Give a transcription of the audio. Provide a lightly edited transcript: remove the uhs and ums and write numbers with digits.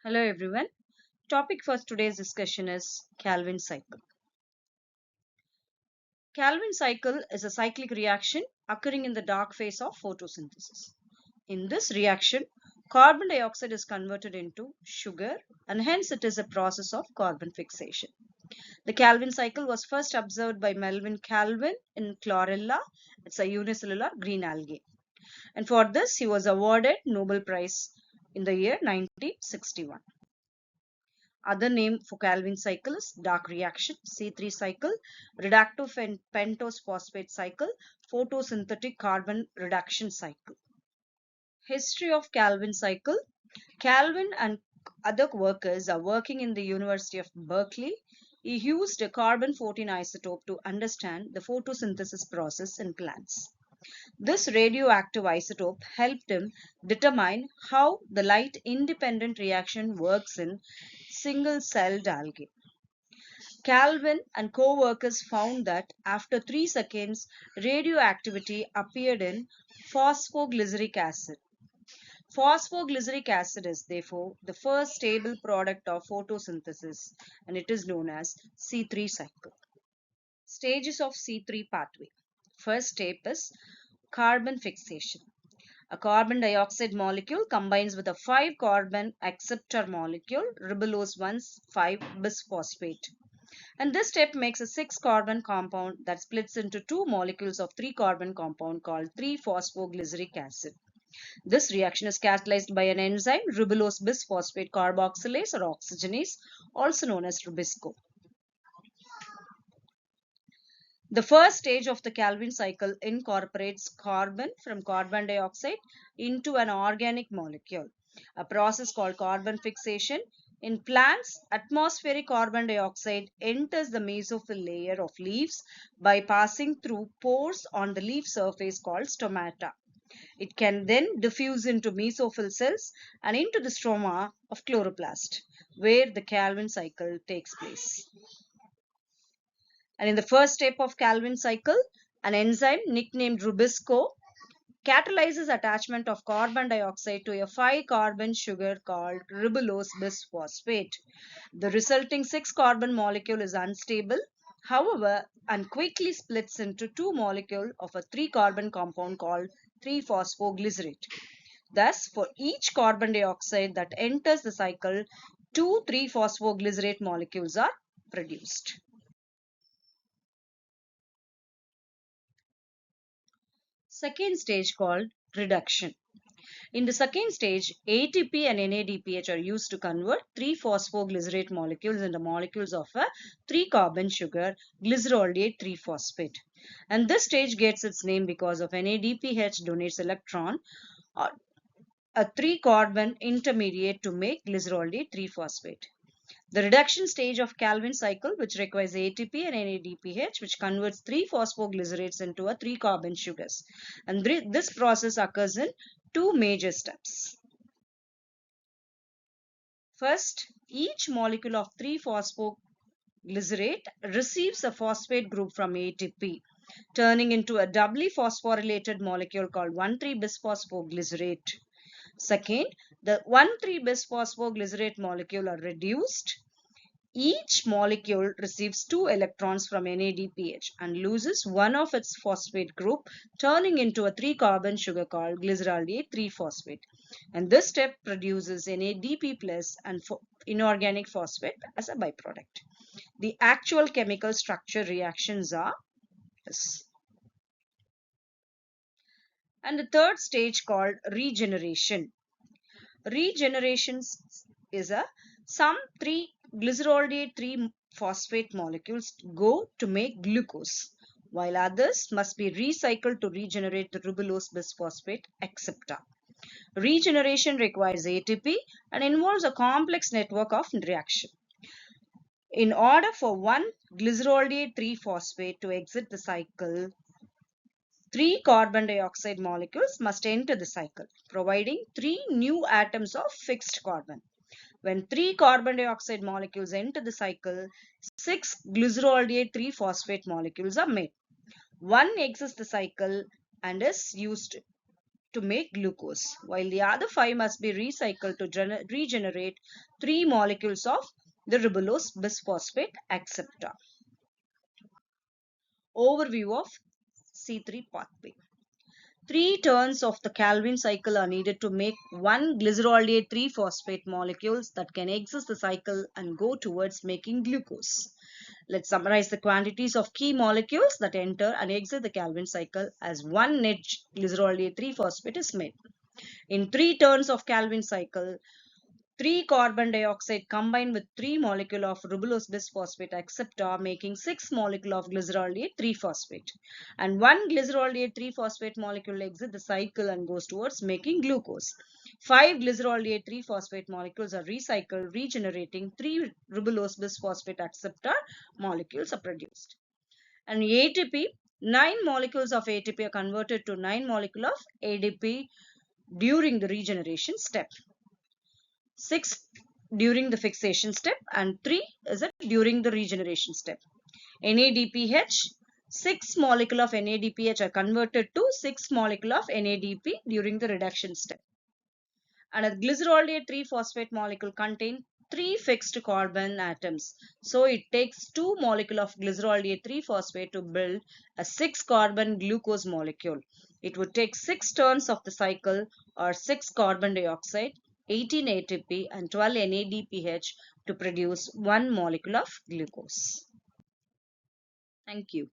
Hello everyone. Topic for today's discussion is Calvin cycle. Calvin cycle is a cyclic reaction occurring in the dark phase of photosynthesis. In this reaction, carbon dioxide is converted into sugar and hence it is a process of carbon fixation. The Calvin cycle was first observed by Melvin Calvin in chlorella. It's a unicellular green algae. And for this he was awarded Nobel Prize in the year 1961. Other name for Calvin cycle is dark reaction, C3 cycle, reductive pentose phosphate cycle, photosynthetic carbon reduction cycle. History of Calvin cycle. Calvin and other workers are working in the University of Berkeley. He used a carbon 14 isotope to understand the photosynthesis process in plants. This radioactive isotope helped him determine how the light independent reaction works in single celled algae. Calvin and co-workers found that after 3 seconds, radioactivity appeared in phosphoglyceric acid. Phosphoglyceric acid is therefore the first stable product of photosynthesis and it is known as C3 cycle. Stages of C3 pathway. First step is carbon fixation. A carbon dioxide molecule combines with a 5 carbon acceptor molecule, ribulose 1,5 bisphosphate. And this step makes a 6 carbon compound that splits into 2 molecules of 3 carbon compound called 3-phosphoglyceric acid. This reaction is catalyzed by an enzyme, ribulose bisphosphate carboxylase or oxygenase, also known as Rubisco. The first stage of the Calvin cycle incorporates carbon from carbon dioxide into an organic molecule, a process called carbon fixation. In plants, atmospheric carbon dioxide enters the mesophyll layer of leaves by passing through pores on the leaf surface called stomata. It can then diffuse into mesophyll cells and into the stroma of chloroplast, where the Calvin cycle takes place. And in the first step of Calvin cycle, an enzyme nicknamed Rubisco catalyzes attachment of carbon dioxide to a 5 carbon sugar called ribulose bisphosphate. The resulting 6 carbon molecule is unstable, however, and quickly splits into 2 molecule of a 3 carbon compound called 3-phosphoglycerate. Thus, for each carbon dioxide that enters the cycle, 2 3-phosphoglycerate molecules are produced. Second stage called reduction. In the second stage, ATP and NADPH are used to convert 3-phosphoglycerate molecules into molecules of a 3-carbon sugar, glycerolidate 3-phosphate. And this stage gets its name because of NADPH donates electron or a 3-carbon intermediate to make glycerolidate 3-phosphate. The reduction stage of Calvin cycle, which requires ATP and NADPH, which converts 3-phosphoglycerates into a 3-carbon sugars. And this process occurs in 2 major steps. First, each molecule of 3-phosphoglycerate receives a phosphate group from ATP, turning into a doubly phosphorylated molecule called 1,3-bisphosphoglycerate. Second, the 1,3-bisphosphoglycerate molecule are reduced. Each molecule receives 2 electrons from NADPH and loses one of its phosphate group, turning into a 3-carbon sugar called glyceraldehyde 3-phosphate. And this step produces NADP plus and inorganic phosphate as a byproduct. The actual chemical structure reactions are this. And the third stage called regeneration. Regeneration is some 3 glycerolidate 3-phosphate molecules go to make glucose, while others must be recycled to regenerate the ribulose bisphosphate acceptor. Regeneration requires ATP and involves a complex network of reaction. In order for one glycerolidate 3-phosphate to exit the cycle, 3 carbon dioxide molecules must enter the cycle, providing 3 new atoms of fixed carbon. When 3 carbon dioxide molecules enter the cycle, 6 glycerolidate 3-phosphate molecules are made. One exits the cycle and is used to make glucose, while the other 5 must be recycled to regenerate 3 molecules of the ribulose bisphosphate acceptor. Overview of C3 pathway. 3 turns of the Calvin cycle are needed to make one glycerolate 3-phosphate molecules that can exit the cycle and go towards making glucose. Let's summarize the quantities of key molecules that enter and exit the Calvin cycle as one net glycerolate 3-phosphate is made. In 3 turns of Calvin cycle, 3 carbon dioxide combine with 3 molecule of ribulose bisphosphate acceptor, making 6 molecule of glycerolate 3-phosphate. And 1 glycerolate 3-phosphate molecule exits the cycle and goes towards making glucose. 5 glycerolate 3-phosphate molecules are recycled, regenerating 3 ribulose bisphosphate acceptor molecules are produced. And ATP, 9 molecules of ATP are converted to 9 molecule of ADP during the regeneration step. 6 during the fixation step and 3 is it during the regeneration step. NADPH, 6 molecule of NADPH are converted to 6 molecule of NADP during the reduction step. And a glycerolate 3-phosphate molecule contains 3 fixed carbon atoms. So it takes 2 molecule of glycerolate 3-phosphate to build a 6 carbon glucose molecule. It would take 6 turns of the cycle or 6 carbon dioxide, 18 ATP and 12 NADPH to produce 1 molecule of glucose. Thank you.